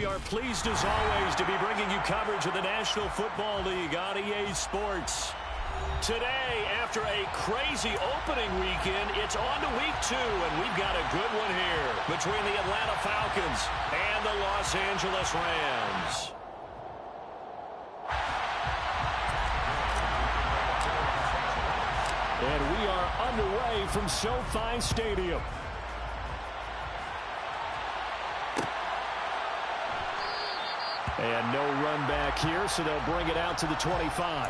are pleased as always to be bringing you coverage of the National Football League on EA Sports. Today, after a crazy opening weekend, it's on to week 2, and we've got a good one here between the Atlanta Falcons and the Los Angeles Rams. And we are underway from SoFi Stadium. And no run back here, so they'll bring it out to the 25.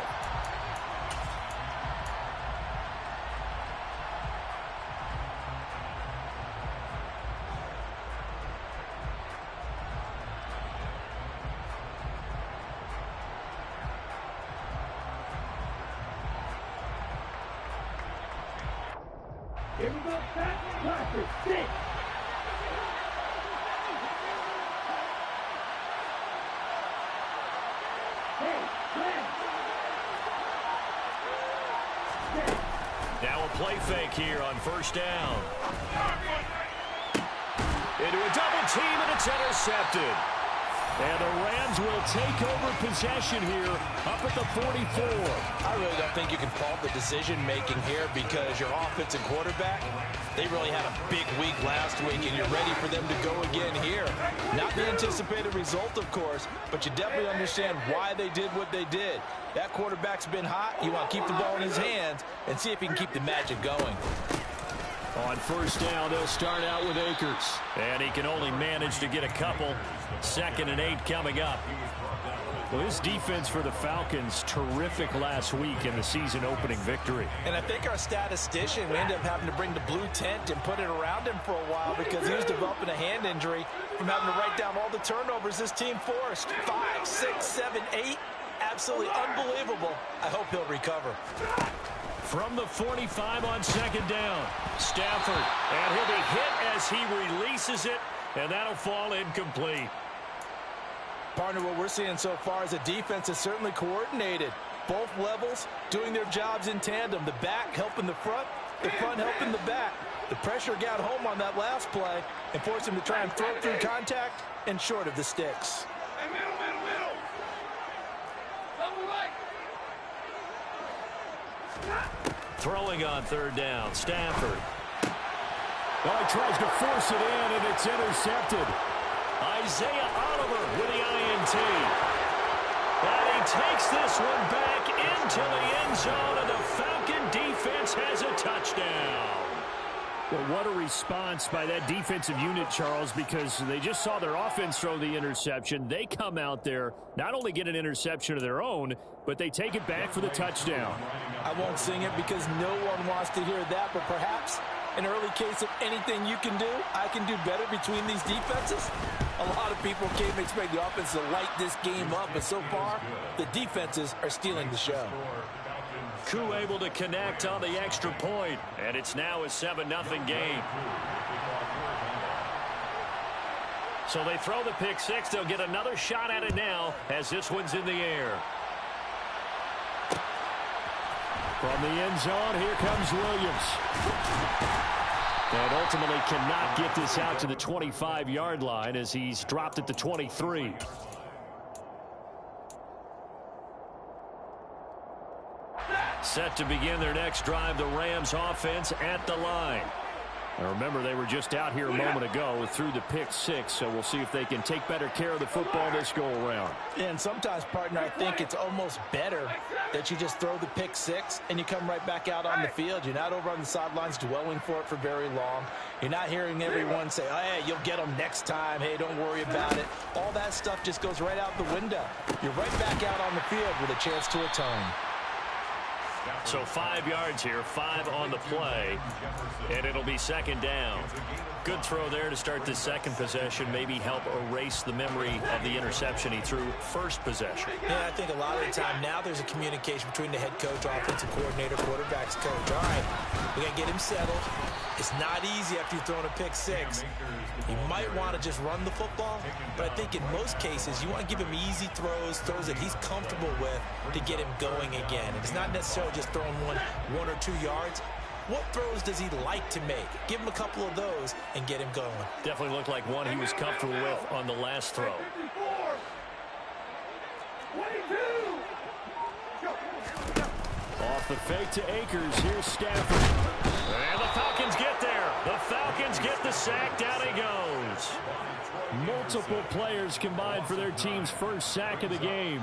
Here we go, Patrick, 6. Now a play fake here on first down. Into a double team, and it's intercepted. And the Rams will take over possession here up at the 44. I really don't think you can fault the decision-making here because your offensive quarterback, they really had a big week last week, and you're ready for them to go again here. Not the anticipated result, of course, but you definitely understand why they did what they did. That quarterback's been hot. You want to keep the ball in his hands and see if he can keep the magic going. On first down, they'll start out with Akers. And he can only manage to get a couple. 2nd and 8 coming up. Well, this defense for the Falcons, terrific last week in the season-opening victory. And I think our statistician, we ended up having to bring the blue tent and put it around him for a while because he was developing a hand injury from having to write down all the turnovers this team forced. 5, 6, 7, 8. Absolutely unbelievable. I hope he'll recover. From the 45 on 2nd down, Stafford. And he'll be hit as he releases it, and that'll fall incomplete. Partner, what we're seeing so far is the defense is certainly coordinated. Both levels doing their jobs in tandem. The back helping the front helping the back. The pressure got home on that last play and forced him to try and throw through contact and short of the sticks. Hey, middle. Double right. Throwing on 3rd down, Stafford. Oh, he tries to force it in, and it's intercepted. Isaiah Oliver with the INT. And he takes this one back into the end zone, and the Falcon defense has a touchdown. Well, what a response by that defensive unit, Charles, because they just saw their offense throw the interception. They come out there, not only get an interception of their own, but they take it back for the touchdown. I won't sing it because no one wants to hear that, but perhaps an early case of anything you can do, I can do better between these defenses. A lot of people came to expect the offense to light this game up, but so far, the defenses are stealing the show. Koo able to connect on the extra point, and it's now a 7-0 game. So they throw the pick 6. They'll get another shot at it now as this one's in the air. From the end zone, here comes Williams. And ultimately cannot get this out to the 25-yard line as he's dropped at the 23. Set to begin their next drive, the Rams offense at the line. Now remember, they were just out here a moment ago through the pick 6, so we'll see if they can take better care of the football this go-around. And sometimes, partner, I think it's almost better that you just throw the pick 6 and you come right back out on the field. You're not over on the sidelines dwelling for it for very long. You're not hearing everyone say, oh, hey, you'll get them next time. Hey, don't worry about it. All that stuff just goes right out the window. You're right back out on the field with a chance to atone. So 5 yards here, 5 on the play, and it'll be 2nd down. Good throw there to start the second possession, maybe help erase the memory of the interception he threw first possession. Yeah, I think a lot of the time now there's a communication between the head coach, offensive coordinator, quarterback's coach. All right, we got to get him settled. It's not easy after you've thrown a pick 6. You might want to just run the football, but I think in most cases you want to give him easy throws that he's comfortable with to get him going again. And it's not necessarily just throwing one or 2 yards. What throws does he like to make? Give him a couple of those and get him going. Definitely looked like one he was comfortable with on the last throw. 22. Off the fake to Akers. Here's Stafford. And the Falcons get there. The Falcons get the sack. Down he goes. Multiple players combined for their team's first sack of the game.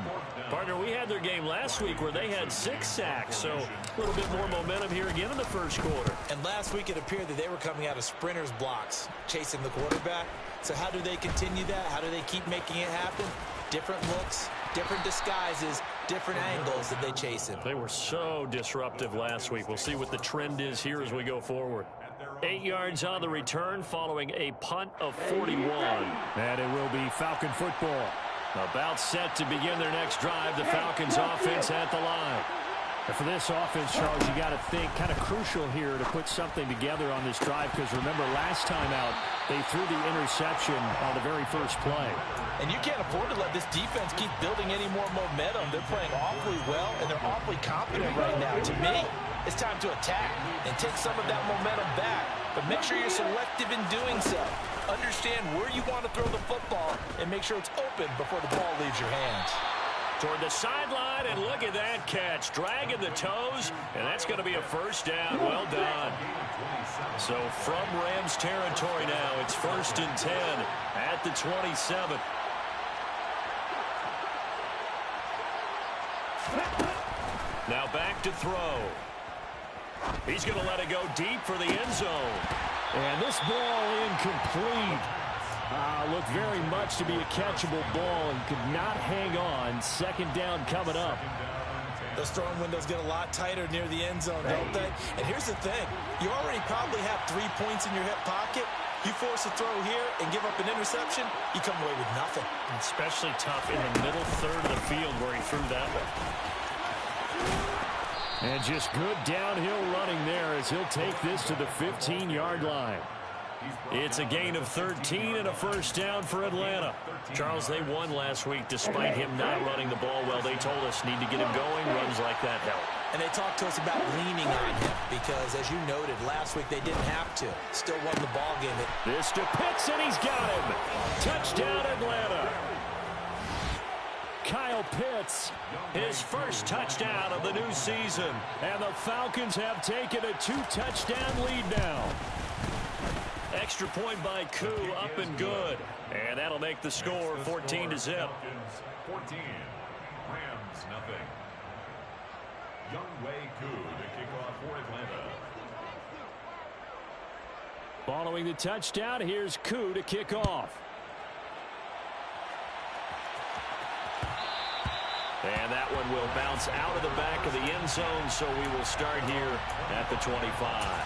Partner, we had their game last week where they had 6 sacks, so a little bit more momentum here again in the first quarter. And last week it appeared that they were coming out of sprinters blocks, chasing the quarterback. So how do they continue that? How do they keep making it happen? Different looks, different disguises, different angles that they chase him. They were so disruptive last week. We'll see what the trend is here as we go forward. 8 yards on the return following a punt of 41. And it will be Falcon football. About set to begin their next drive. The Falcons offense at the line. And for this offense, Charles, you got to think kind of crucial here to put something together on this drive, because remember last time out they threw the interception on the very first play. And you can't afford to let this defense keep building any more momentum. They're playing awfully well, and they're awfully confident right now. To me, it's time to attack and take some of that momentum back. But make sure you're selective in doing so. Understand where you want to throw the football and make sure it's open before the ball leaves your hands. Toward the sideline, and look at that catch. Dragging the toes, and that's going to be a first down. Well done. So from Rams territory now, it's 1st and 10 at the 27. Now back to throw. He's going to let it go deep for the end zone. And this ball incomplete. Looked very much to be a catchable ball and could not hang on. 2nd down coming up. Those throwing windows get a lot tighter near the end zone, don't they? And here's the thing. You already probably have 3 points in your hip pocket. You force a throw here and give up an interception, you come away with nothing. Especially tough in the middle third of the field where he threw that one. And just good downhill running there as he'll take this to the 15-yard line. It's a gain of 13 and a first down for Atlanta. Charles, they won last week despite him not running the ball well. They told us need to get him going. Runs like that help. And they talked to us about leaning on him because, as you noted, last week they didn't have to. Still won the ball game. This to Pitts, and he's got him. Touchdown, Atlanta. Kyle Pitts, his first touchdown of the new season. And the Falcons have taken a 2-touchdown lead now. Extra point by Koo, up and good. And that'll make the score 14-0. 14. Rams, nothing. Youngwei Koo to kick off for Atlanta. Following the touchdown, here's Koo to kick off. And that one will bounce out of the back of the end zone, so we will start here at the 25.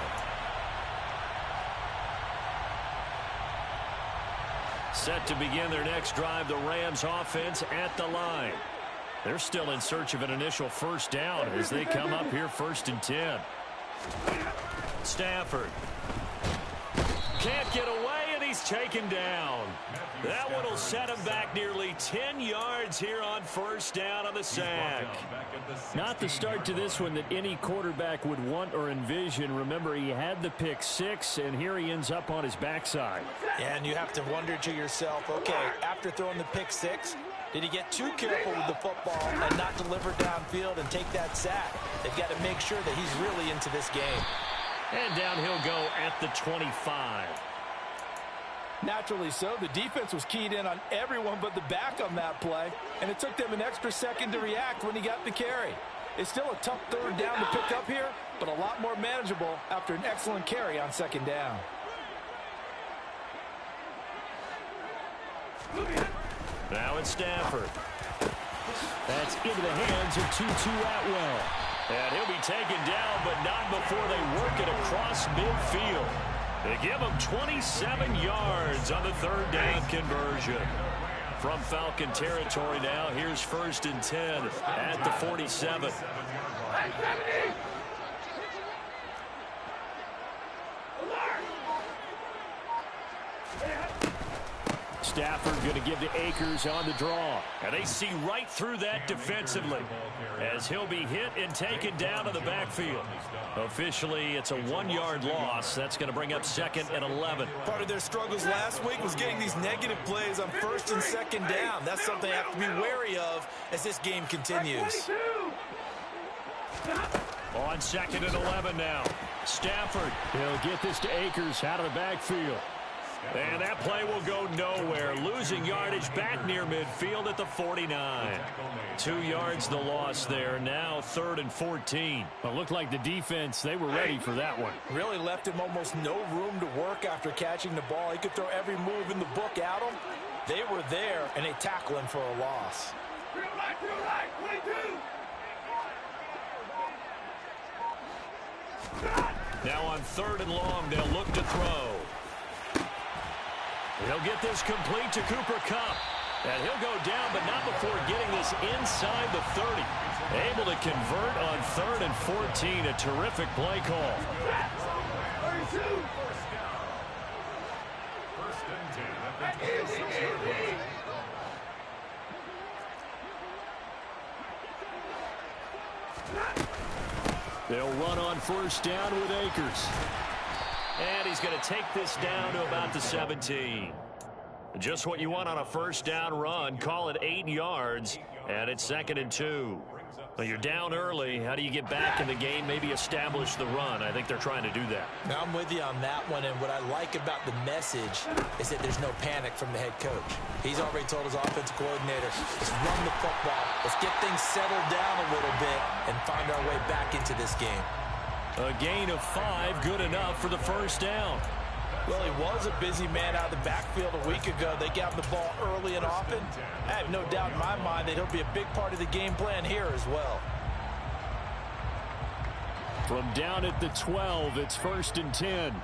Set to begin their next drive, the Rams offense at the line. They're still in search of an initial first down as they come up here 1st and 10. Stafford can't get away, and he's taken down. That one will set him back nearly 10 yards here on first down on the sack. Not the start to this one that any quarterback would want or envision. Remember, he had the pick 6, and here he ends up on his backside. Yeah, and you have to wonder to yourself, okay, after throwing the pick 6, did he get too careful with the football and not deliver downfield and take that sack? They've got to make sure that he's really into this game. And down he'll go at the 25. Naturally so. The defense was keyed in on everyone but the back on that play, and it took them an extra second to react when he got the carry. It's still a tough 3rd down to pick up here, but a lot more manageable after an excellent carry on 2nd down. Now it's Stafford. That's into the hands of Tutu Atwell. And he'll be taken down, but not before they work it across midfield. They give him 27 yards on the 3rd down conversion. From Falcon territory now, here's 1st and 10 at the 47. Stafford going to give to Akers on the draw. And they see right through that defensively as he'll be hit and taken down to the backfield. Officially, it's a 1-yard loss. That's going to bring up 2nd and 11. Part of their struggles last week was getting these negative plays on 1st and 2nd down. That's something they have to be wary of as this game continues. On 2nd and 11 now. Stafford, he'll get this to Akers out of the backfield. And that play will go nowhere. Losing yardage back near midfield at the 49. 2 yards the loss there. Now 3rd and 14. Well, it looked like the defense, they were ready for that one. Really left him almost no room to work after catching the ball. He could throw every move in the book at him. They were there, and they tackle him for a loss. Now on 3rd and long, they'll look to throw. He'll get this complete to Cooper Kupp. And he'll go down, but not before getting this inside the 30. Able to convert on 3rd and 14. A terrific play call. They'll run on 1st down with Akers. And he's going to take this down to about the 17. Just what you want on a 1st down run. Call it 8 yards, and it's 2nd and 2. Well, you're down early. How do you get back in the game, maybe establish the run? I think they're trying to do that. Now, I'm with you on that one, and what I like about the message is that there's no panic from the head coach. He's already told his offensive coordinator, let's run the football. Let's get things settled down a little bit and find our way back into this game. A gain of 5, good enough for the 1st down. Well, he was a busy man out of the backfield a week ago. They got him the ball early and often. I have no doubt in my mind that he'll be a big part of the game plan here as well. From down at the 12, it's 1st and 10.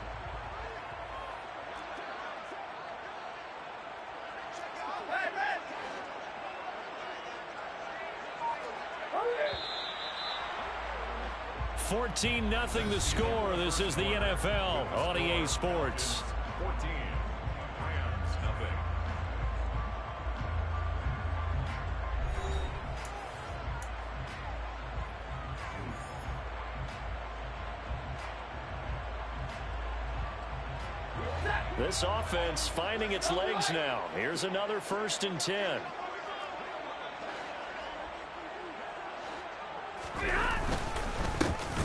$14-0 the score. This is the NFL on EA Sports. 14. Rams, nothing. This offense finding its legs now. Here's another 1st and 10.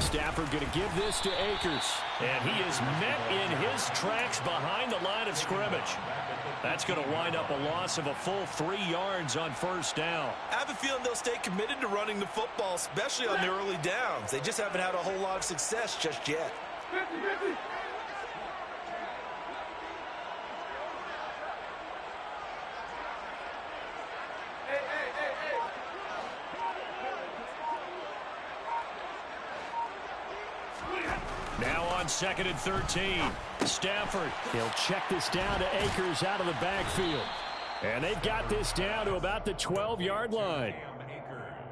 Stafford going to give this to Akers. And he is met in his tracks behind the line of scrimmage. That's going to wind up a loss of a full 3 yards on 1st down. I have a feeling they'll stay committed to running the football, especially on the early downs. They just haven't had a whole lot of success just yet. 50-50. Now on 2nd and 13. Stafford, he'll check this down to Akers out of the backfield. And they've got this down to about the 12-yard line.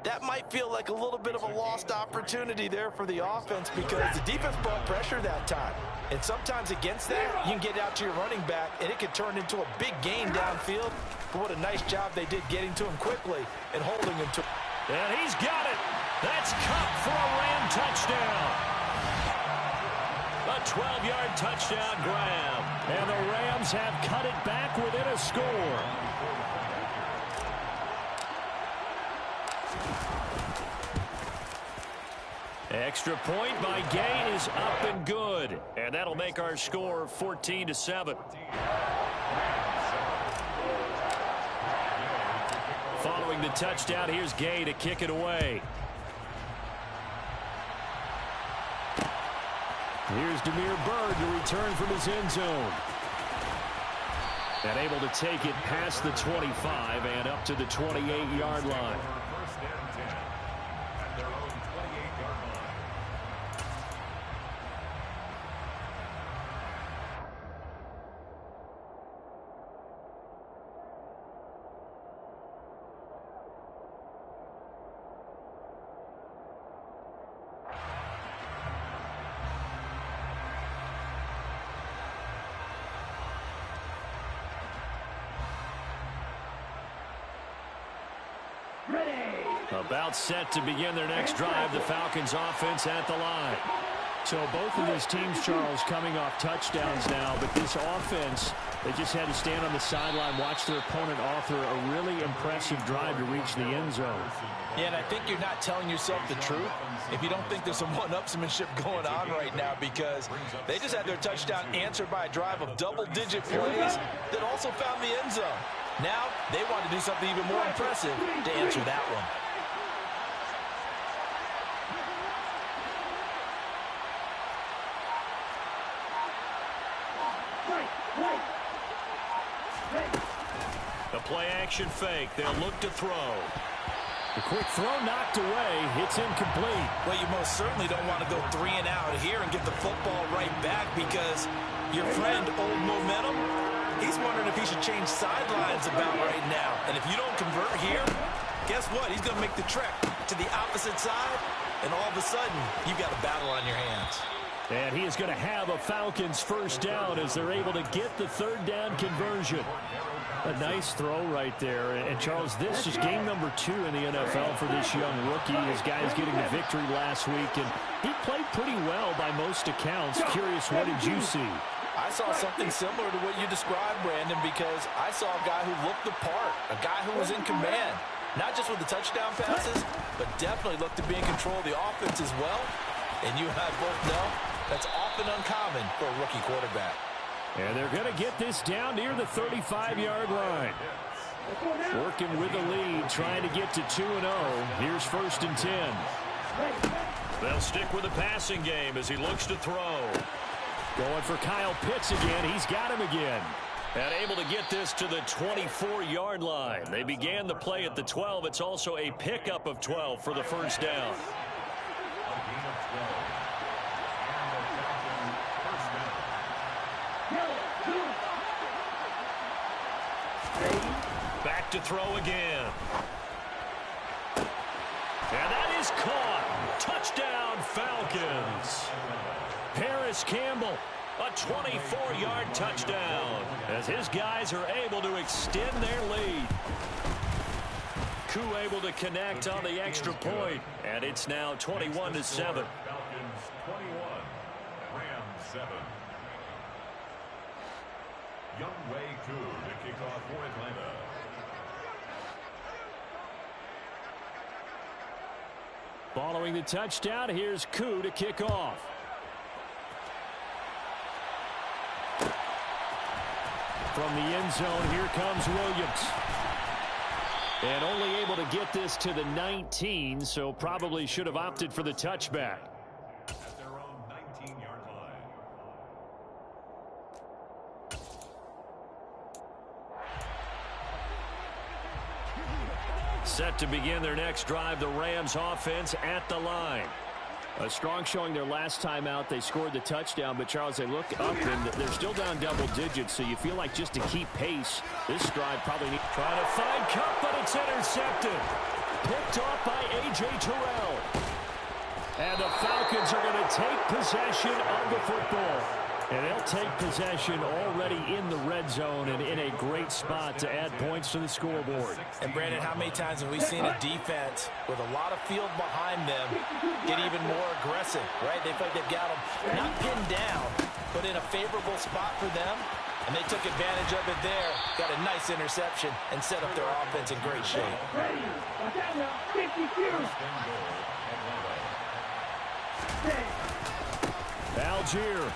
That might feel like a little bit of a lost opportunity there for the offense because the defense brought pressure that time. And sometimes against that, you can get out to your running back, and it could turn into a big gain downfield. But what a nice job they did getting to him quickly and holding him to. And he's got it. That's Kupp for a Ram touchdown. A 12-yard touchdown grab. And the Rams have cut it back within a score. Extra point by Gay is up and good. And that'll make our score 14-7. Following the touchdown, here's Gay to kick it away. Here's Damiere Byrd to return from his end zone. And able to take it past the 25 and up to the 28-yard line. First and 10 at their own 28-yard line. About set to begin their next drive. The Falcons offense at the line. So both of these teams, Charles, coming off touchdowns now, but this offense, they just had to stand on the sideline, watch their opponent offer a really impressive drive to reach the end zone. Yeah, and I think you're not telling yourself the truth if you don't think there's some one-upsmanship going on right now, because they just had their touchdown answered by a drive of double-digit plays that also found the end zone. Now they want to do something even more impressive to answer that one. The play-action fake. They'll look to throw. The quick throw knocked away. It's incomplete. Well, you most certainly don't want to go 3 and out here and get the football right back, because your friend, Old Momentum, he's wondering if he should change sidelines about right now. And if you don't convert here, guess what? He's going to make the trek to the opposite side, and all of a sudden, you've got a battle on your hands. And he is going to have a Falcons first down as they're able to get the third down conversion. A nice throw right there. And Charles, this is game number 2 in the NFL for this young rookie. His guys getting the victory last week, and he played pretty well by most accounts. Curious, what did you see? I saw something similar to what you described, Brandon, because I saw a guy who looked the part, a guy who was in command, not just with the touchdown passes, but definitely looked to be in control of the offense as well. And you and I both know that's often uncommon for a rookie quarterback. And they're going to get this down near the 35-yard line. Working with the lead, trying to get to 2-0. Here's 1st and 10. They'll stick with the passing game as he looks to throw. Going for Kyle Pitts again. He's got him again. And able to get this to the 24-yard line. They began the play at the 12. It's also a pickup of 12 for the first down. Back to throw again. And that is caught. Touchdown, Falcons. Paris Campbell, a 24-yard touchdown, as his guys are able to extend their lead. Koo able to connect on the extra point, and it's now 21-7. Falcons 21, Rams 7. Younghoe Koo to kick off for Atlanta. Following the touchdown, here's Koo to kick off. From the end zone, here comes Williams. And only able to get this to the 19, so probably should have opted for the touchback. At their own 19-yard line. Set to begin their next drive, the Rams offense at the line. A strong showing their last time out. They scored the touchdown, but Charles, they look up and they're still down double digits, so you feel like just to keep pace, this drive probably needs... Trying to find Cup, but it's intercepted. Picked off by A.J. Terrell. And the Falcons are going to take possession of the football. And they'll take possession already in the red zone and in a great spot to add points to the scoreboard. And, Brandon, how many times have we seen a defense with a lot of field behind them get even more aggressive, right? They feel like they've got them not pinned down, but in a favorable spot for them. And they took advantage of it there, got a nice interception, and set up their offense in great shape. Algier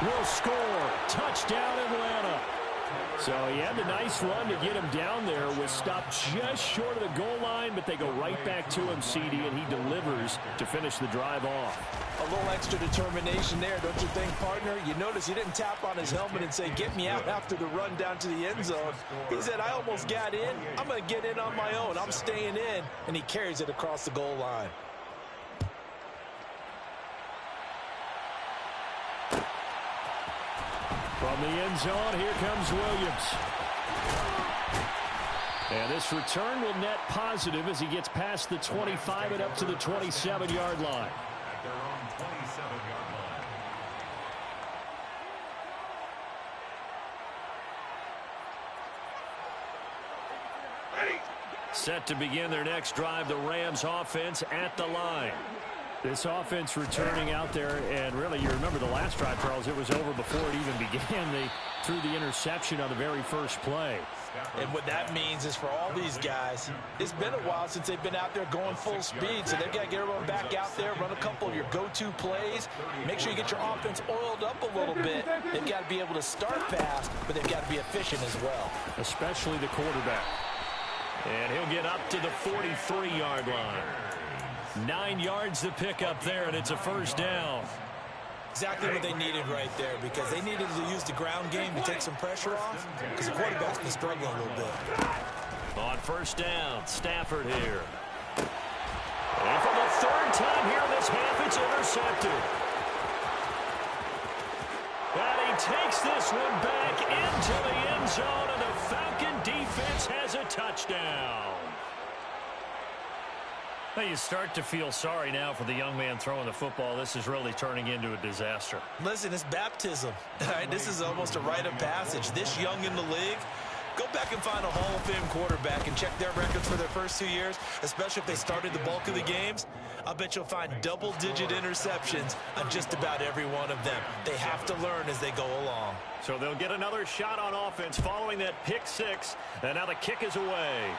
will score. Touchdown, Atlanta. So he had the nice run to get him down there. Was stopped just short of the goal line, but they go right back to him, CD, and he delivers to finish the drive off. A little extra determination there, don't you think, partner? You notice he didn't tap on his helmet and say, get me out after the run down to the end zone. He said, I almost got in. I'm going to get in on my own. I'm staying in. And he carries it across the goal line. From the end zone, here comes Williams. And this return will net positive as he gets past the 25 and up to the 27-yard line. At their own 27-yard line. Set to begin their next drive, the Rams offense at the line. This offense returning out there, and really, you remember the last drive, Charles, it was over before it even began. They threw the interception on the very first play. And what that means is for all these guys, it's been a while since they've been out there going full speed, so they've got to get everyone back out there, run a couple of your go-to plays, make sure you get your offense oiled up a little bit. They've got to be able to start fast, but they've got to be efficient as well. Especially the quarterback. And he'll get up to the 43-yard line. 9 yards to pick up there, and it's a first down. Exactly what they needed right there, because they needed to use the ground game to take some pressure off, because the quarterback's been struggling a little bit. On first down, Stafford here. And for the third time here in this half, it's intercepted. And he takes this one back into the end zone, and the Falcon defense has a touchdown. Well, you start to feel sorry now for the young man throwing the football. This is really turning into a disaster. Listen, it's baptism. All right, this is almost a rite of passage. This young in the league, go back and find a Hall of Fame quarterback and check their records for their first 2 years, especially if they started the bulk of the games. I bet you'll find double-digit interceptions on just about every one of them. They have to learn as they go along. So they'll get another shot on offense following that pick six, and now the kick is away.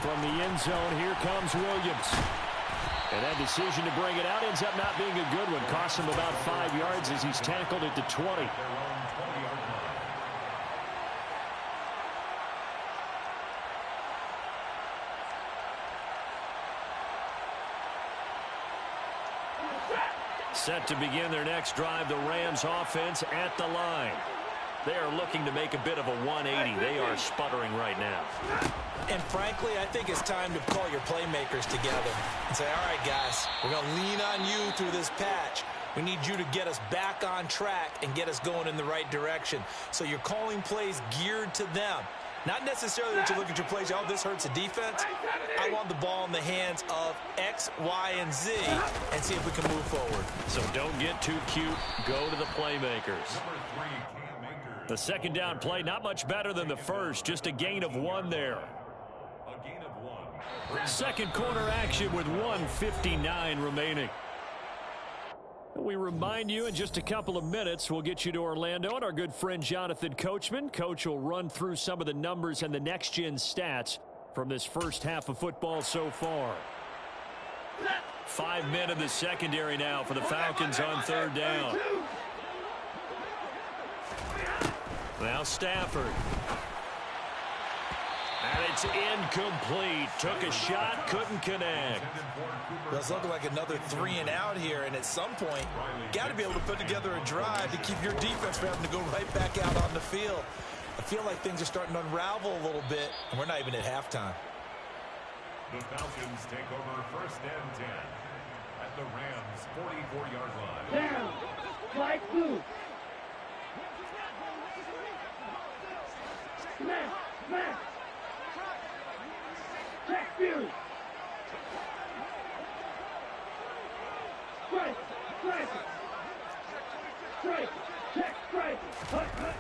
From the end zone, here comes Williams. And that decision to bring it out ends up not being a good one. Cost him about 5 yards as he's tackled at the 20. Set to begin their next drive, the Rams offense at the line. They are looking to make a bit of a 180. They are sputtering right now. And frankly, I think it's time to call your playmakers together and say, all right, guys, we're going to lean on you through this patch. We need you to get us back on track and get us going in the right direction. So you're calling plays geared to them. Not necessarily that you look at your plays, oh, this hurts the defense. I want the ball in the hands of X, Y, and Z and see if we can move forward. So don't get too cute. Go to the playmakers. The second down play, not much better than the first. Just a gain of 1 there. Second quarter action with 1:59 remaining. We remind you in just a couple of minutes, we'll get you to Orlando and our good friend Jonathan Coachman. Coach will run through some of the numbers and the next-gen stats from this first half of football so far. 5 men in the secondary now for the Falcons on third down. Now Stafford. And it's incomplete. Took a shot, couldn't connect. Well, it's looking like another 3 and out here, and at some point, got to be able to put together a drive to keep your defense from having to go right back out on the field. I feel like things are starting to unravel a little bit, and we're not even at halftime. The Falcons take over first and 10 at the Rams' 44-yard line. Down. Flag blue. Smash. Smash. Check Fury. Strike. Strike. Strike. Check. Strike. Hut. Hut.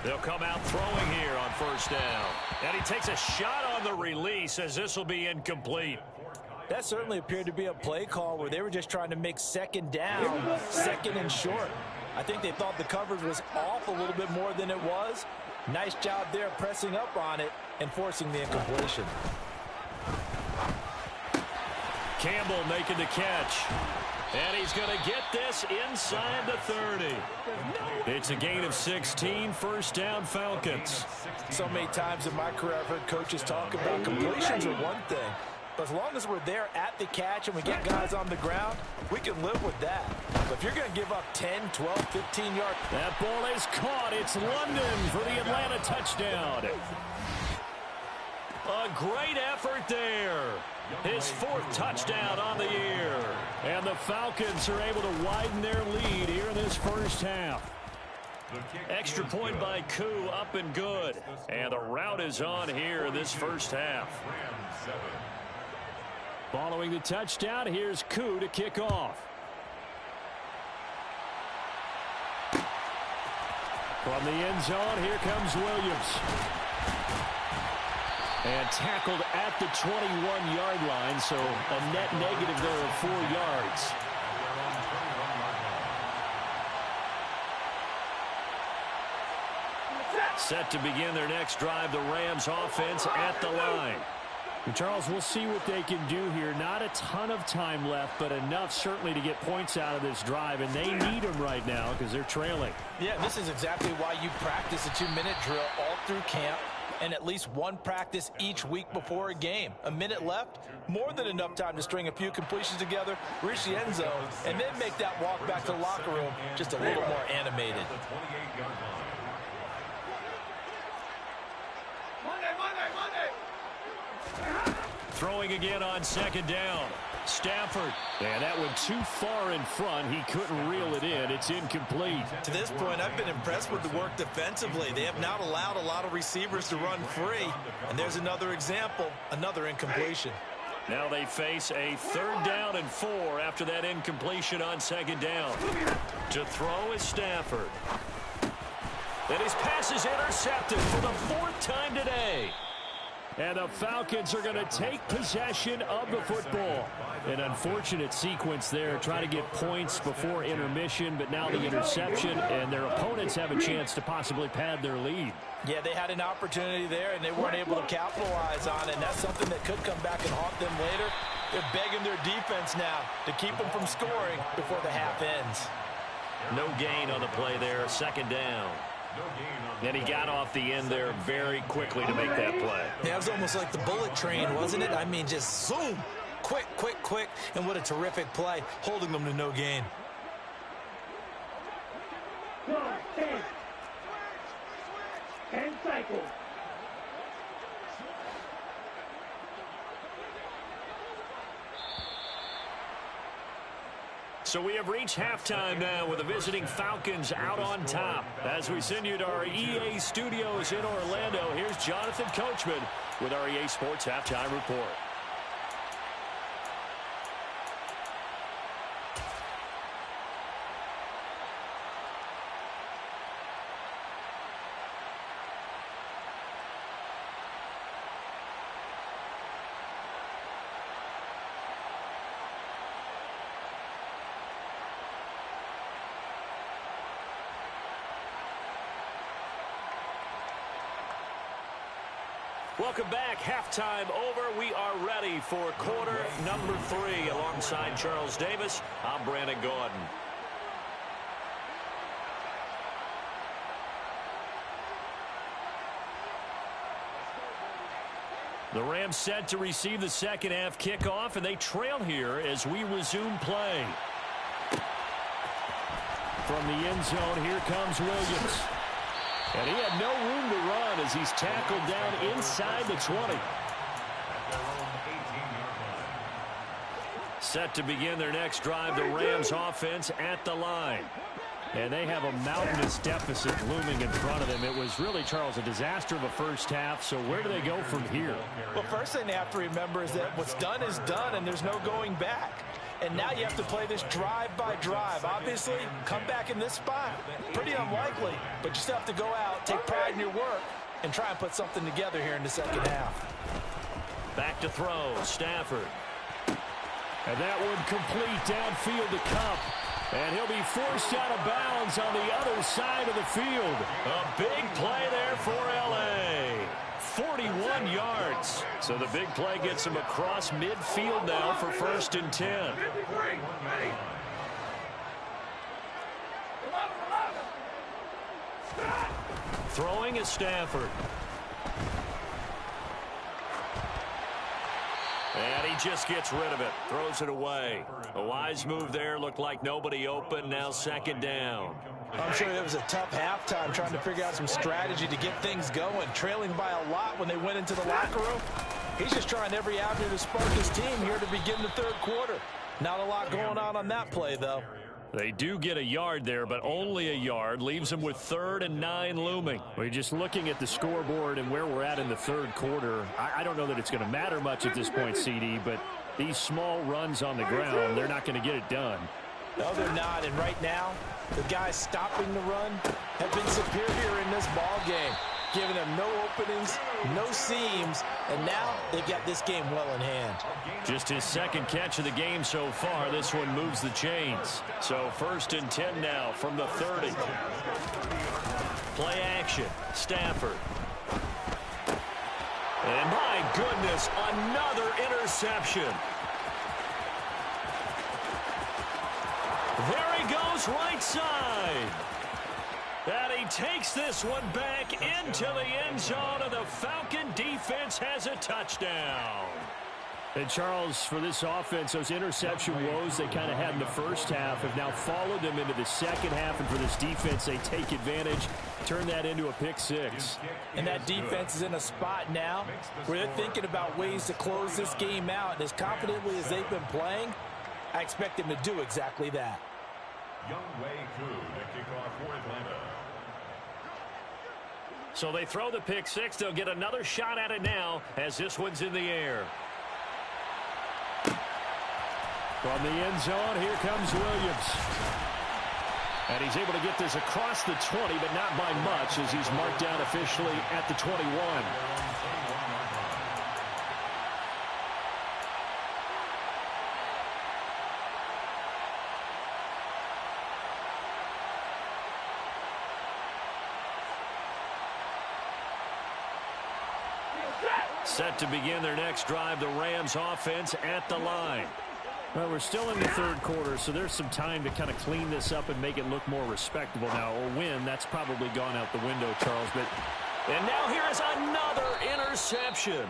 They'll come out throwing here on first down. And he takes a shot on the release as this will be incomplete. That certainly appeared to be a play call where they were just trying to make second down, second and short. I think they thought the coverage was off a little bit more than it was. Nice job there pressing up on it and forcing the incompletion. Campbell making the catch. And he's going to get this inside the 30. It's a gain of 16, first down Falcons. So many times in my career I've heard coaches talk about completions are one thing. But as long as we're there at the catch and we get guys on the ground, we can live with that. But if you're going to give up 10, 12, 15 yards. That ball is caught. It's London for the Atlanta touchdown. A great effort there. His 4th touchdown on the year. And the Falcons are able to widen their lead here in this first half. Extra point by Koo, up and good. And the route is on here in this first half. Following the touchdown, here's Koo to kick off. From the end zone, here comes Williams. And tackled at the 21-yard line, so a net negative there of 4 yards. Set to begin their next drive, the Rams offense at the line. And Charles, we'll see what they can do here. Not a ton of time left, but enough certainly to get points out of this drive, and they need them right now because they're trailing. Yeah, this is exactly why you practice a 2-minute drill all through camp and at least one practice each week before a game. A minute left, more than enough time to string a few completions together, reach the end zone, and then make that walk back to the locker room just a little more animated. Throwing again on second down. Stafford. And that went too far in front. He couldn't reel it in. It's incomplete. To this point, I've been impressed with the work defensively. They have not allowed a lot of receivers to run free. And there's another example, another incompletion. Now they face a 3rd down and 4 after that incompletion on second down. To throw is Stafford. And his pass is intercepted for the 4th time today. And the Falcons are going to take possession of the football. An unfortunate sequence there, trying to get points before intermission, but now the interception, and their opponents have a chance to possibly pad their lead. Yeah, they had an opportunity there, and they weren't able to capitalize on it, and that's something that could come back and haunt them later. They're begging their defense now to keep them from scoring before the half ends. No gain on the play there, 2nd down. And he got off the end there very quickly to make that play. Yeah, it was almost like the bullet train, wasn't it? I mean, just zoom. Quick, quick, quick. And what a terrific play, holding them to no gain. 10 cycles. So we have reached halftime now with the visiting Falcons out on top. As we send you to our EA studios in Orlando, here's Jonathan Coachman with our EA Sports Halftime Report. Welcome back. Halftime over. We are ready for quarter number 3. Alongside Charles Davis, I'm Brandon Gordon. The Rams set to receive the second half kickoff, and they trail here as we resume play. From the end zone, here comes Williams. And he had no room to run as he's tackled down inside the 20. Set to begin their next drive, the Rams offense at the line. And they have a mountainous deficit looming in front of them. It was really, Charles, a disaster of a first half. So where do they go from here? Well, first thing they have to remember is that what's done is done, and there's no going back. And now you have to play this drive by drive. Obviously, come back in this spot. Pretty unlikely, but you still have to go out, take pride in your work, and try and put something together here in the second half. Back to throw, Stafford. And that one complete downfield to Cup. And he'll be forced out of bounds on the other side of the field. A big play there for L.A. 41 yards. So the big play gets him across midfield now for 1st and 10. Throwing is Stafford. And he just gets rid of it. Throws it away. A wise move there. Looked like nobody open. Now 2nd down. I'm sure it was a tough halftime trying to figure out some strategy to get things going. Trailing by a lot when they went into the locker room. He's just trying every avenue to spark his team here to begin the 3rd quarter. Not a lot going on that play, though. They do get a yard there, but only a yard. Leaves them with 3rd and 9 looming. We're just looking at the scoreboard and where we're at in the 3rd quarter. I don't know that it's going to matter much at this point, CD, but these small runs on the ground, they're not going to get it done. No, they're not. And right now, the guys stopping the run have been superior in this ball game. giving them no openings, no seams, and now they've got this game well in hand. Just his second catch of the game so far. This one moves the chains. So 1st and 10 now from the 30. Play action. Stafford. And my goodness, another interception. There he goes, right side. And he takes this one back into the end zone, and the Falcon defense has a touchdown. And Charles, for this offense, those interception woes they kind of had in the first half have now followed them into the second half. And for this defense, they take advantage, turn that into a pick six. And that defense is in a spot now where they're thinking about ways to close this game out. And as confidently as they've been playing, I expect them to do exactly that. To kick off for Atlanta. So they throw the pick six. They'll get another shot at it now as this one's in the air. From the end zone, here comes Williams. And he's able to get this across the 20, but not by much as he's marked down officially at the 21. Set to begin their next drive, the Rams offense at the line. Well, we're still in the third quarter, so there's some time to kind of clean this up and make it look more respectable now. Or win, that's probably gone out the window, Charles. And now here is another interception.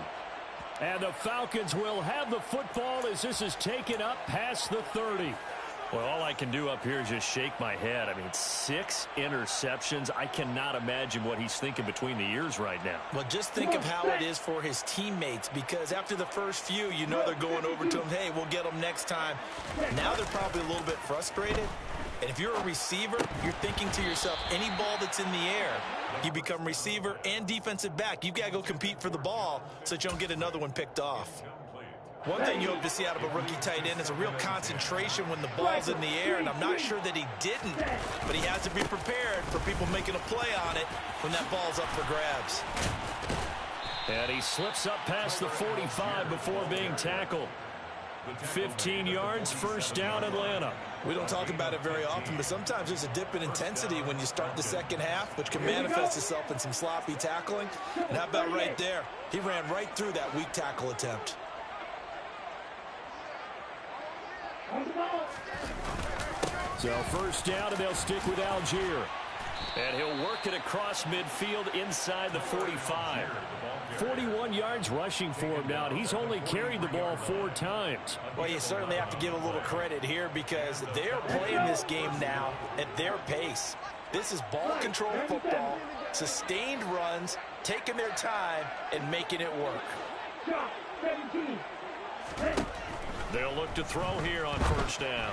And the Falcons will have the football as this is taken up past the 30. Well, all I can do up here is just shake my head. I mean, 6 interceptions. I cannot imagine what he's thinking between the ears right now. Well, just think of how it is for his teammates, because after the first few, you know they're going over to him, hey, we'll get them next time. Now they're probably a little bit frustrated. And if you're a receiver, you're thinking to yourself, any ball that's in the air, you become receiver and defensive back. You've got to go compete for the ball so that you don't get another one picked off. One thing you hope to see out of a rookie tight end is a real concentration when the ball's in the air, and I'm not sure that he didn't, but he has to be prepared for people making a play on it when that ball's up for grabs. And he slips up past the 45 before being tackled. 15 yards, first down, Atlanta. We don't talk about it very often, but sometimes there's a dip in intensity when you start the second half, which can manifest itself in some sloppy tackling. And how about right there? He ran right through that weak tackle attempt. So first down, and they'll stick with Algier. And he'll work it across midfield inside the 45. 41 yards rushing for him now, and he's only carried the ball 4 times. Well, you certainly have to give a little credit here because they're playing this game now at their pace. This is ball control football, sustained runs, taking their time, and making it work. They'll look to throw here on first down.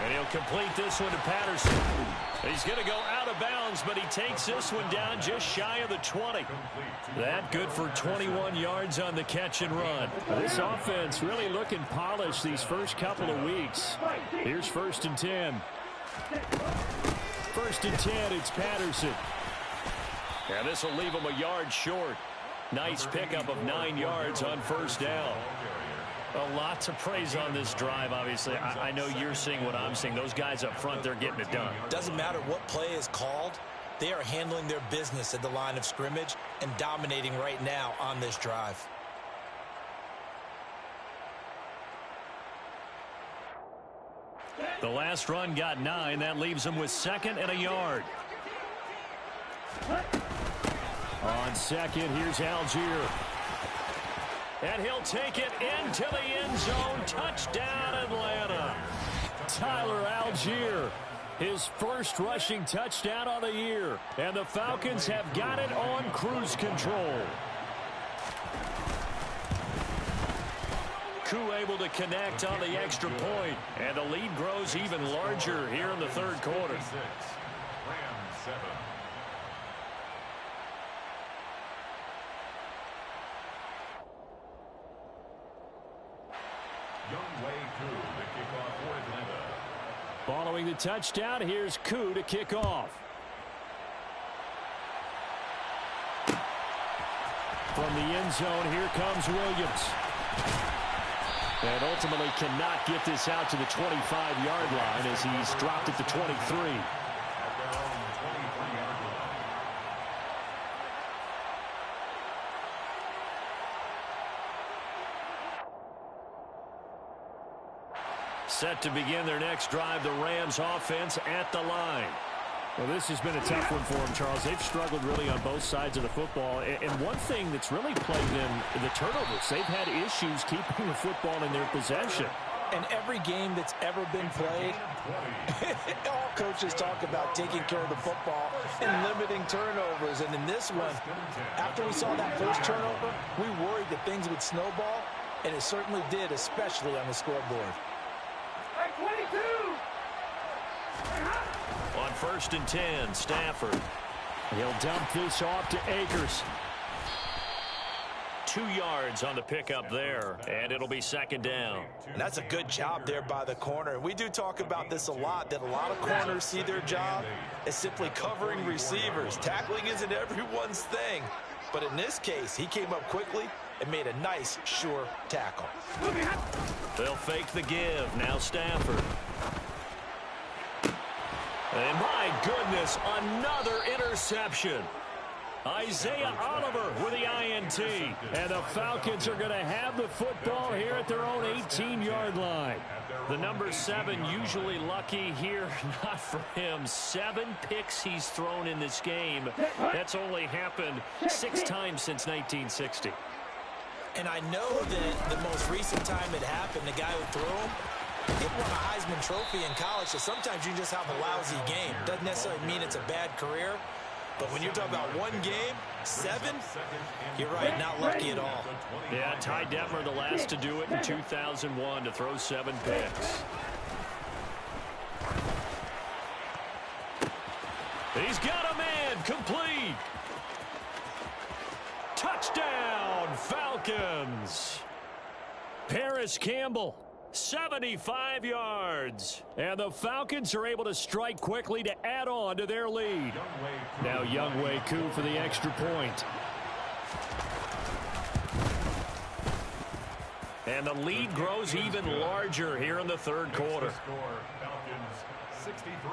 And he'll complete this one to Patterson. He's going to go out of bounds, but he takes this one down just shy of the 20. That good for 21 yards on the catch and run. This offense really looking polished these first couple of weeks. Here's 1st and 10. 1st and 10, it's Patterson. And this will leave him a yard short. Nice pickup of 9 yards on first down. A lot to praise on this drive, obviously. I know you're seeing what I'm seeing. Those guys up front, they're getting it done. Doesn't matter what play is called. They are handling their business at the line of scrimmage and dominating right now on this drive. The last run got 9. That leaves them with 2nd and a yard. On second, here's Algier. And he'll take it into the end zone. Touchdown, Atlanta. Tyler Algier, his first rushing touchdown of the year. And the Falcons have got it on cruise control. Koo able to connect on the extra point. And the lead grows even larger here in the third quarter. Following the touchdown, here's Koo to kick off. From the end zone, here comes Williams. And ultimately cannot get this out to the 25-yard line as he's dropped it to 23. Set to begin their next drive, the Rams offense at the line. Well, this has been a tough one for them, Charles. They've struggled really on both sides of the football. And one thing that's really plagued them, the turnovers. They've had issues keeping the football in their possession. And every game that's ever been played, all coaches talk about taking care of the football and limiting turnovers. And in this one, after we saw that first turnover, we worried that things would snowball, and it certainly did, especially on the scoreboard. 22! On 1st and 10, Stafford. He'll dump this off to Akers. 2 yards on the pickup there, and it'll be 2nd down. And that's a good job there by the corner. We do talk about this a lot, that a lot of corners see their job as simply covering receivers. Tackling isn't everyone's thing. But in this case, he came up quickly and made a nice, sure tackle. They'll fake the give. Now Stafford. And my goodness, another interception. Isaiah Oliver with the INT. And the Falcons are going to have the football here at their own 18-yard line. The number 7 usually lucky here. Not for him. 7 picks he's thrown in this game. That's only happened 6 times since 1960. And I know that the most recent time it happened, the guy who threw him, he won a Heisman Trophy in college, so sometimes you just have a lousy game. Doesn't necessarily mean it's a bad career, but when you're talking about 1 game, 7, you're right, not lucky at all. Yeah, Ty Detmer, the last to do it in 2001, to throw 7 picks. He's got a man, complete. Touchdown, Falcons. Paris Campbell, 75 yards. And the Falcons are able to strike quickly to add on to their lead. Now Younghoe Koo for the extra point. And the lead grows even larger here in the 3rd quarter. Falcons 63,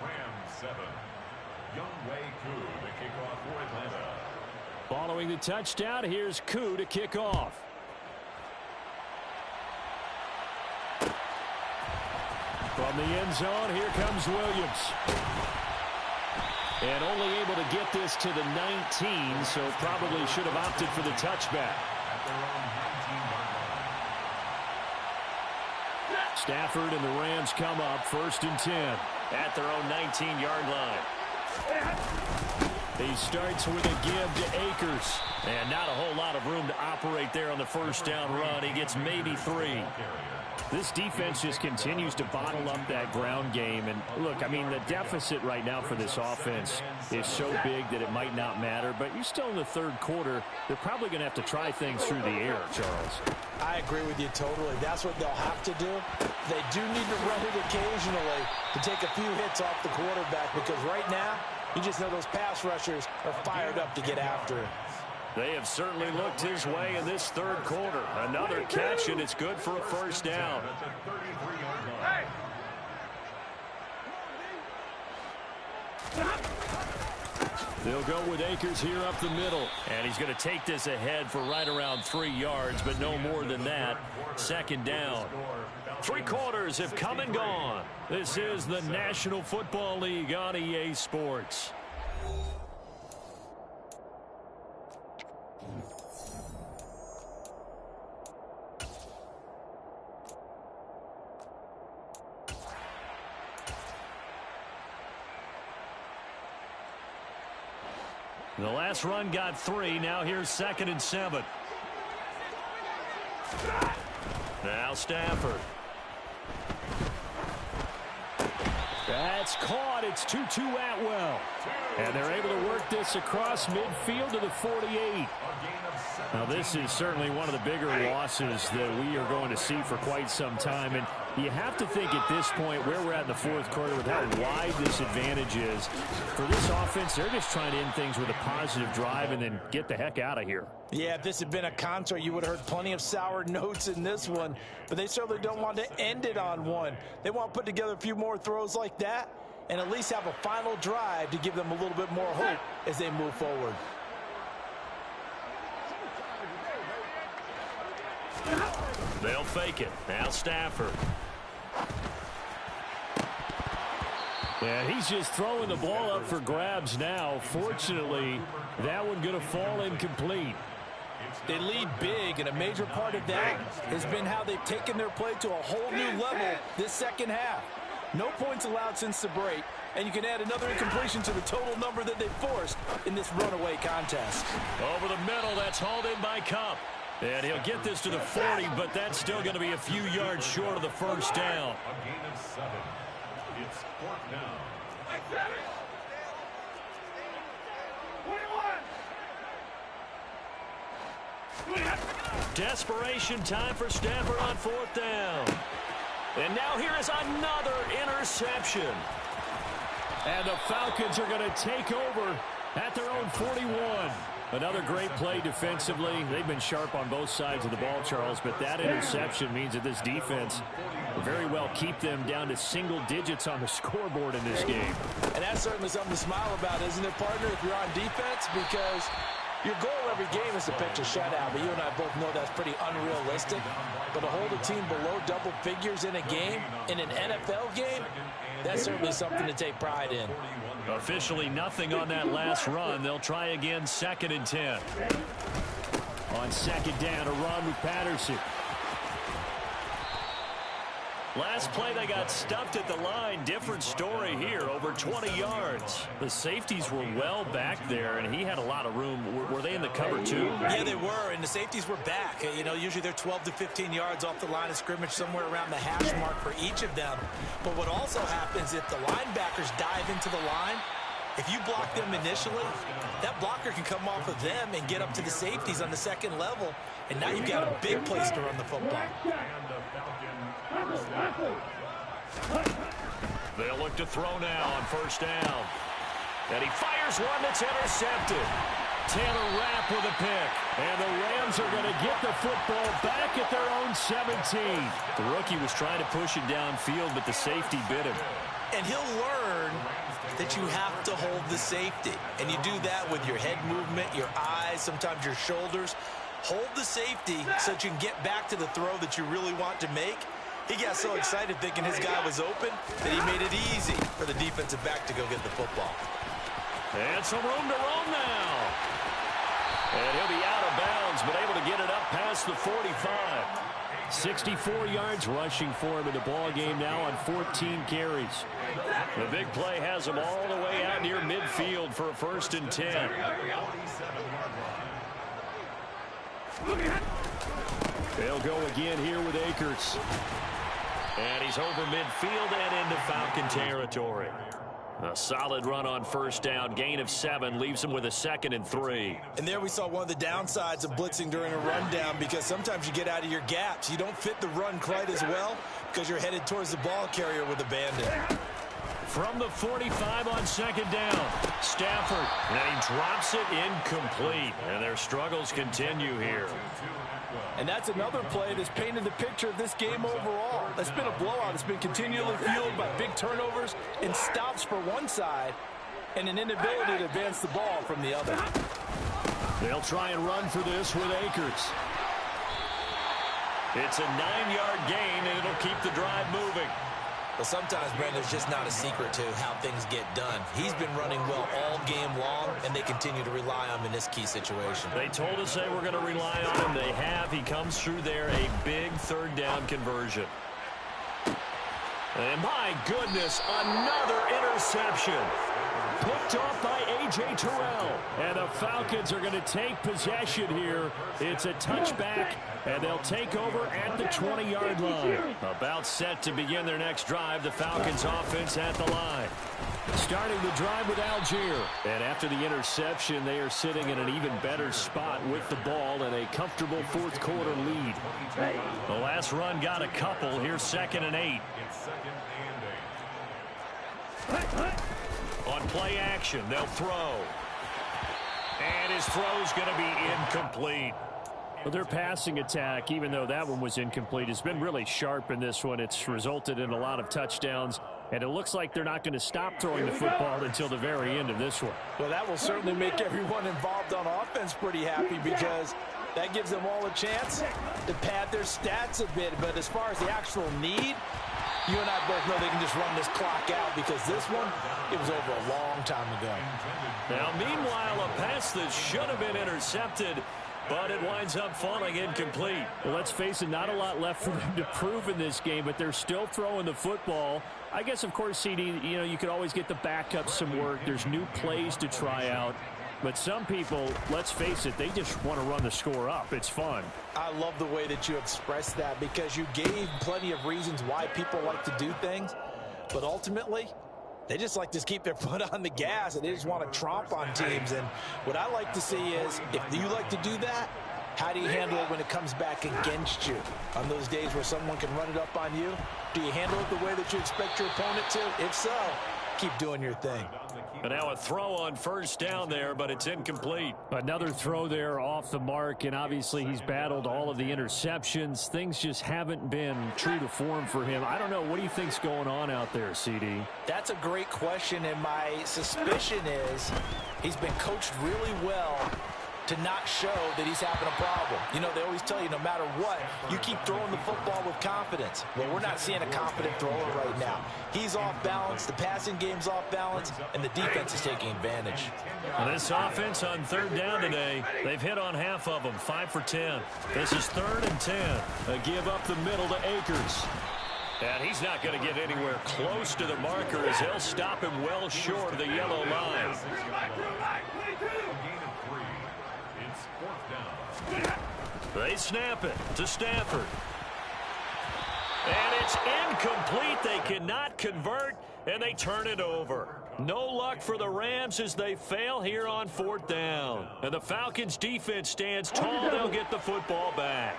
Rams 7. Younghoe Koo to kick off for Atlanta. Following the touchdown, here's Koo to kick off. From the end zone, here comes Williams. And only able to get this to the 19, so probably should have opted for the touchback. Stafford and the Rams come up 1st and 10 at their own 19-yard line. He starts with a give to Akers. And not a whole lot of room to operate there on the 1st down run. He gets maybe 3. This defense just continues to bottle up that ground game. And look, I mean, the deficit right now for this offense is so big that it might not matter. But you're still in the 3rd quarter. They're probably going to have to try things through the air, Charles. I agree with you totally. That's what they'll have to do. They do need to run it occasionally to take a few hits off the quarterback, because right now, you just know those pass rushers are fired up to get after it. They have certainly looked his way in this 3rd quarter. Another catch, and it's good for a 1st down. They'll go with Akers here up the middle. And he's going to take this ahead for right around 3 yards, but no more than that. 2nd down. 3 quarters have come and gone. This is the National Football League on EA Sports. The last run got 3. Now here's 2nd and 7. Now Stafford. That's caught. It's 2-2 Atwell. And they're able to work this across midfield to the 48. Now, this is certainly one of the bigger losses that we are going to see for quite some time. And You have to think at this point where we're at in the fourth quarter with how wide this advantage is. For this offense, they're just trying to end things with a positive drive and then get the heck out of here. Yeah, if this had been a concert, you would have heard plenty of sour notes in this one. But they certainly don't want to end it on one. They want to put together a few more throws like that and at least have a final drive to give them a little bit more hope as they move forward. They'll fake it. Now Stafford. Yeah, he's just throwing the ball up for grabs now. Fortunately, that one going to fall incomplete. They lead big, and a major part of that has been how they've taken their play to a whole new level this second half. No points allowed since the break, and you can add another incompletion to the total number that they've forced in this runaway contest. Over the middle, that's hauled in by Cup. And he'll get this to the 40, but that's still going to be a few yards short of the first down. A gain of 7. It's 4th down. 21. Desperation time for Stafford on 4th down. And now here is another interception. And the Falcons are going to take over at their own 41. Another great play defensively. They've been sharp on both sides of the ball, Charles, but that interception means that this defense will very well keep them down to single digits on the scoreboard in this game. And that's certainly something to smile about, isn't it, partner, if you're on defense? Because your goal every game is to pitch a shutout, but you and I both know that's pretty unrealistic. But to hold a team below double figures in a game, in an NFL game, that's certainly something to take pride in. Officially nothing on that last run. They'll try again 2nd and 10. On 2nd down, a run with Patterson. Last play, they got stuffed at the line. Different story here, over 20 yards. The safeties were well back there, and he had a lot of room. Were they in the cover, too? Yeah, they were, and the safeties were back. You know, usually they're 12 to 15 yards off the line of scrimmage, somewhere around the hash mark for each of them. But what also happens if the linebackers dive into the line, if you block them initially, that blocker can come off of them and get up to the safeties on the second level, and now you've got a big place to run the football. They'll look to throw now on 1st down. And he fires one that's intercepted. Taylor Rapp with a pick. And the Rams are going to get the football back at their own 17. The rookie was trying to push it downfield, but the safety bit him. And he'll learn that you have to hold the safety. And you do that with your head movement, your eyes, sometimes your shoulders. Hold the safety so that you can get back to the throw that you really want to make. He got so excited thinking his guy was open that he made it easy for the defensive back to go get the football. And some room to roam now. And he'll be out of bounds, but able to get it up past the 45. 64 yards rushing for him in the ball game now on 14 carries. The big play has him all the way out near midfield for a 1st and 10. They'll go again here with Akers. And he's over midfield and into Falcon territory. A solid run on 1st down. Gain of 7 leaves him with a 2nd and 3. And there we saw one of the downsides of blitzing during a rundown, because sometimes you get out of your gaps. You don't fit the run quite as well because you're headed towards the ball carrier with a bandit. From the 45 on 2nd down, Stafford. And he drops it incomplete. And their struggles continue here. And that's another play that's painted the picture of this game overall. That's been a blowout. It's been continually fueled by big turnovers and stops for one side and an inability to advance the ball from the other. They'll try and run for this with Akers. It's a 9-yard gain, and it'll keep the drive moving. But sometimes, Brent, there's just not a secret to how things get done. He's been running well all game long, and they continue to rely on him in this key situation. They told us they were going to rely on him. They have. He comes through there, a big 3rd down conversion. And my goodness, another interception. Picked off by A.J. Terrell. And the Falcons are going to take possession here. It's a touchback, and they'll take over at the 20-yard line. About set to begin their next drive. The Falcons offense at the line. Starting the drive with Algier. And after the interception, they are sitting in an even better spot with the ball and a comfortable fourth quarter lead. The last run got a couple. Here's 2nd and 8. On play action, they'll throw. And his throw's going to be incomplete. Well, their passing attack, even though that one was incomplete, has been really sharp in this one. It's resulted in a lot of touchdowns, and it looks like they're not going to stop throwing the football until the very end of this one. Well, that will certainly make everyone involved on offense pretty happy because that gives them all a chance to pad their stats a bit. But as far as the actual need, you and I both know they can just run this clock out because this one, it was over a long time ago. Now, meanwhile, a pass that should have been intercepted, but it winds up falling incomplete. Well, let's face it, not a lot left for them to prove in this game, but they're still throwing the football. I guess, of course, CD, you could always get the backup some work. There's new plays to try out. But some people, let's face it, they just want to run the score up. It's fun. I love the way that you expressed that because you gave plenty of reasons why people like to do things. But ultimately, they just like to keep their foot on the gas, and they just want to tromp on teams. And what I like to see is, if you like to do that, how do you handle it when it comes back against you? On those days where someone can run it up on you, do you handle it the way that you expect your opponent to? If so, keep doing your thing. And now a throw on first down there, but it's incomplete. Another throw there off the mark, and obviously he's battled all of the interceptions. Things just haven't been true to form for him. I don't know. What do you think's going on out there, CD? That's a great question, and my suspicion is he's been coached really well to not show that he's having a problem. You know, they always tell you no matter what, you keep throwing the football with confidence. Well, we're not seeing a confident thrower right now. He's off balance, the passing game's off balance, and the defense is taking advantage. Well, this offense on third down today, they've hit on half of them, 5 for 10. This is 3rd and 10. A give up the middle to Akers. And he's not going to get anywhere close to the marker as they'll stop him well short of the yellow line. They snap it to Stafford. And it's incomplete. They cannot convert, and they turn it over. No luck for the Rams as they fail here on 4th down. And the Falcons defense stands tall. They'll get the football back.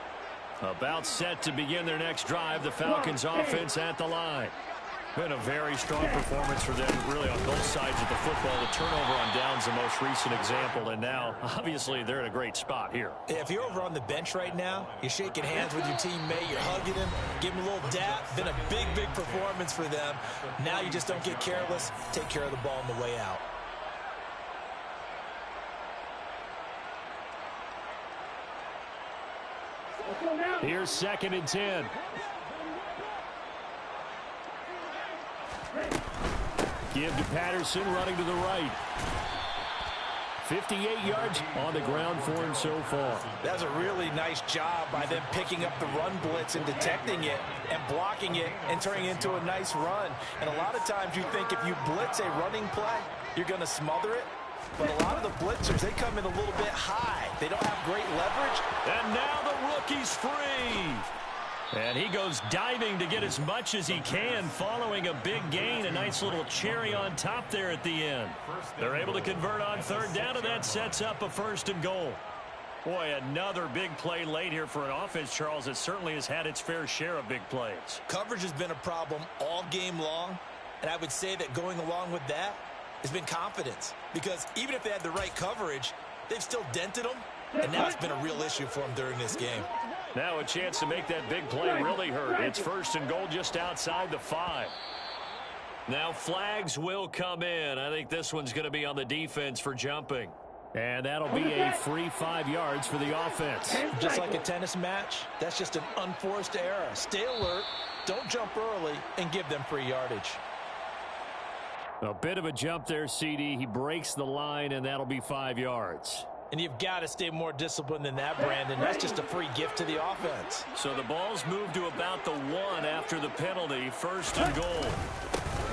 About set to begin their next drive. The Falcons offense at the line. Been a very strong performance for them, really, on both sides of the football. The turnover on downs the most recent example, and now, obviously, they're in a great spot here. If you're over on the bench right now, you're shaking hands with your teammate, you're hugging him, give him a little dap. Been a big, big performance for them. Now you just don't get careless. Take care of the ball on the way out. Here's 2nd and 10. Give to Patterson, running to the right. 58 yards on the ground for him so far. That's a really nice job by them picking up the run blitz and detecting it and blocking it and turning it into a nice run. And a lot of times you think if you blitz a running play, you're going to smother it. But a lot of the blitzers, they come in a little bit high. They don't have great leverage. And now the rookie's free. And he goes diving to get as much as he can following a big gain. A nice little cherry on top there at the end. They're able to convert on 3rd down, and that sets up a 1st and goal. Boy, another big play late here for an offense, Charles, that certainly has had its fair share of big plays. Coverage has been a problem all game long, and I would say that going along with that has been confidence. Because even if they had the right coverage, they've still dented them, and now it's been a real issue for them during this game. Now a chance to make that big play really hurt. It's 1st and goal just outside the 5. Now flags will come in. I think this one's going to be on the defense for jumping. And that'll be a free 5 yards for the offense. Just like a tennis match, that's just an unforced error. Stay alert, don't jump early, and give them free yardage. A bit of a jump there, CD. He breaks the line, and that'll be 5 yards. And you've got to stay more disciplined than that, Brandon. That's just a free gift to the offense. So the ball's moved to about the 1 after the penalty. 1st and goal.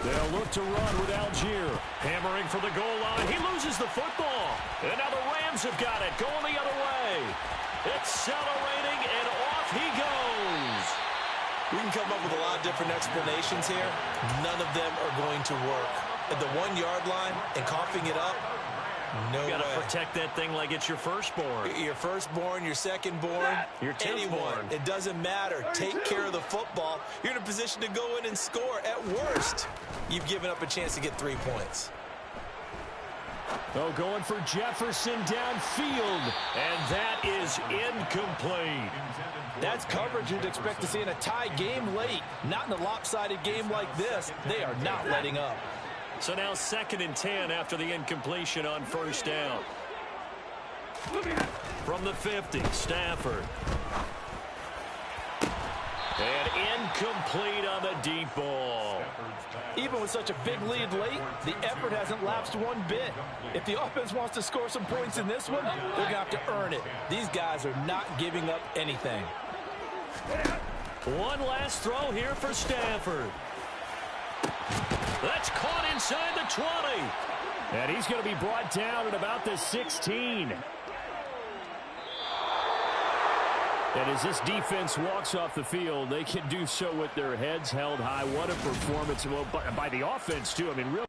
They'll look to run with Algier. Hammering for the goal line. He loses the football. And now the Rams have got it. Going the other way. Accelerating, and off he goes. We can come up with a lot of different explanations here. None of them are going to work. At the 1-yard line and coughing it up, no way. You got to protect that thing like it's your firstborn. Your firstborn, your secondborn, your anyone. tenthborn. It doesn't matter. Take care of the football. You're in a position to go in and score. At worst, you've given up a chance to get 3 points. Oh, going for Jefferson downfield. And that is incomplete. That's coverage you'd expect to see in a tie game late. Not in a lopsided game like this. They are not letting up. So now 2nd and 10 after the incompletion on first down. From the 50, Stafford. And incomplete on the deep ball. Even with such a big lead late, the effort hasn't lapsed one bit. If the offense wants to score some points in this one, they're going to have to earn it. These guys are not giving up anything. One last throw here for Stafford. That's caught inside the 20. And he's going to be brought down at about the 16. And as this defense walks off the field, they can do so with their heads held high. What a performance by the offense, too. I mean, real.